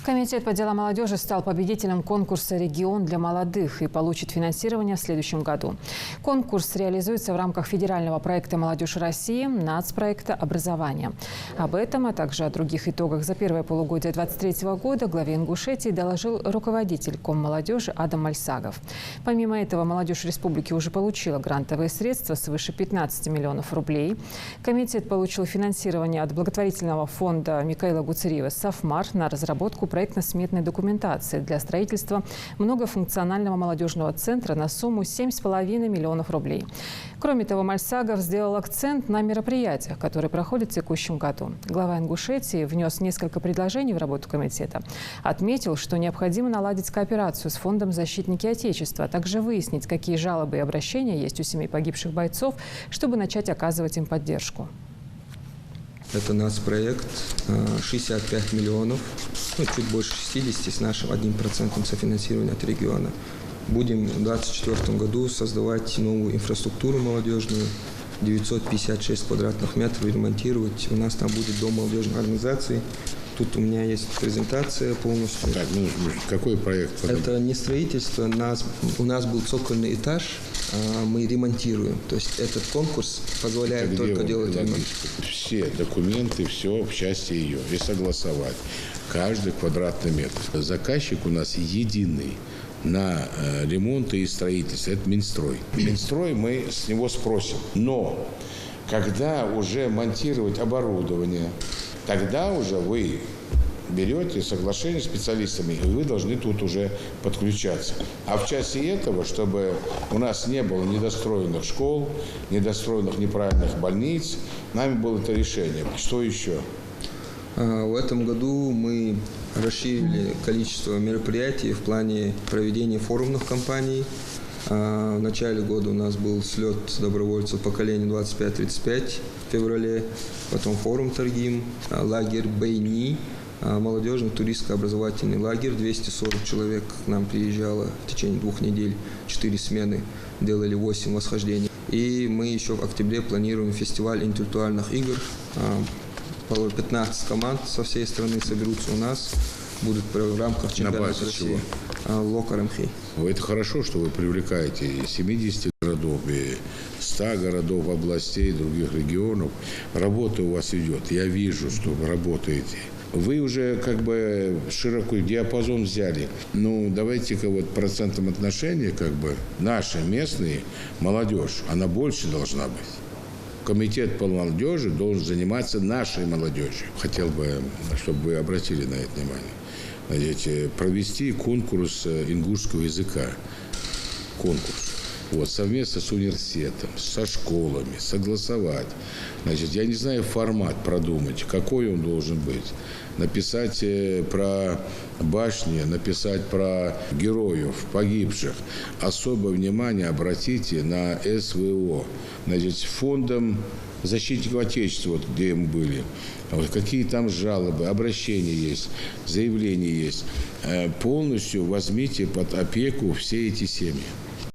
Комитет по делам молодежи стал победителем конкурса «Регион для молодых» и получит финансирование в следующем году. Конкурс реализуется в рамках федерального проекта «Молодежь России» нацпроекта «Образование». Об этом, а также о других итогах за первое полугодие 2023 года главе Ингушетии доложил руководитель Коммолодежи Адам Мальсагов. Помимо этого, молодежь республики уже получила грантовые средства свыше 15 миллионов рублей. Комитет получил финансирование от благотворительного фонда Микаэла Гуцериева «Софмар» на разработку проектно-сметной документации для строительства многофункционального молодежного центра на сумму 7,5 миллионов рублей. Кроме того, Мальсагов сделал акцент на мероприятиях, которые проходят в текущем году. Глава Ингушетии внес несколько предложений в работу комитета. Отметил, что необходимо наладить кооперацию с фондом «Защитники Отечества», а также выяснить, какие жалобы и обращения есть у семей погибших бойцов, чтобы начать оказывать им поддержку. Это нацпроект, 65 миллионов, чуть больше 60 с нашим 1% софинансирования от региона. Будем в 2024 году создавать новую инфраструктуру молодежную, 956 квадратных метров ремонтировать. У нас там будет дом молодежной организации. Тут у меня есть презентация полностью. Так, какой проект? Это не строительство. У нас был цокольный этаж, мы ремонтируем. То есть этот конкурс позволяет только делать ремонт. Все документы, все в части ее. И согласовать каждый квадратный метр. Заказчик у нас единый на ремонт и строительство. Это Минстрой. Минстрой мы с него спросим. Но когда уже монтировать оборудование, тогда уже вы берете соглашение с специалистами, и вы должны тут уже подключаться. А в части этого, чтобы у нас не было недостроенных школ, недостроенных неправильных больниц, нами было это решение. Что еще? В этом году мы расширили количество мероприятий в плане проведения форумных кампаний. В начале года у нас был слет добровольцев поколения 25-35 в феврале, потом форум Таргим, лагерь Бейни, молодежный туристско-образовательный лагерь, 240 человек к нам приезжало в течение 2 недель, 4 смены, делали 8 восхождений. И мы еще в октябре планируем фестиваль интеллектуальных игр. 15 команд со всей страны соберутся у нас, будут в рамках чемпионата России. Локарамхи. Это хорошо, что вы привлекаете и 70 городов, и 100 городов, областей, других регионов. Работа у вас идет. Я вижу, что вы работаете. Вы уже широкий диапазон взяли. Давайте-ка процентом отношения наши местные молодежь, она больше должна быть. Комитет по молодежи должен заниматься нашей молодежью. Хотел бы, чтобы вы обратили на это внимание. Провести конкурс ингушского языка. Конкурс. Совместно с университетом, со школами, согласовать. Я не знаю формат продумать, какой он должен быть. Написать про башни, написать про героев, погибших. Особое внимание обратите на СВО. Фондом защитников Отечества, где мы были. Какие там жалобы, обращения есть, заявления есть. Полностью возьмите под опеку все эти семьи.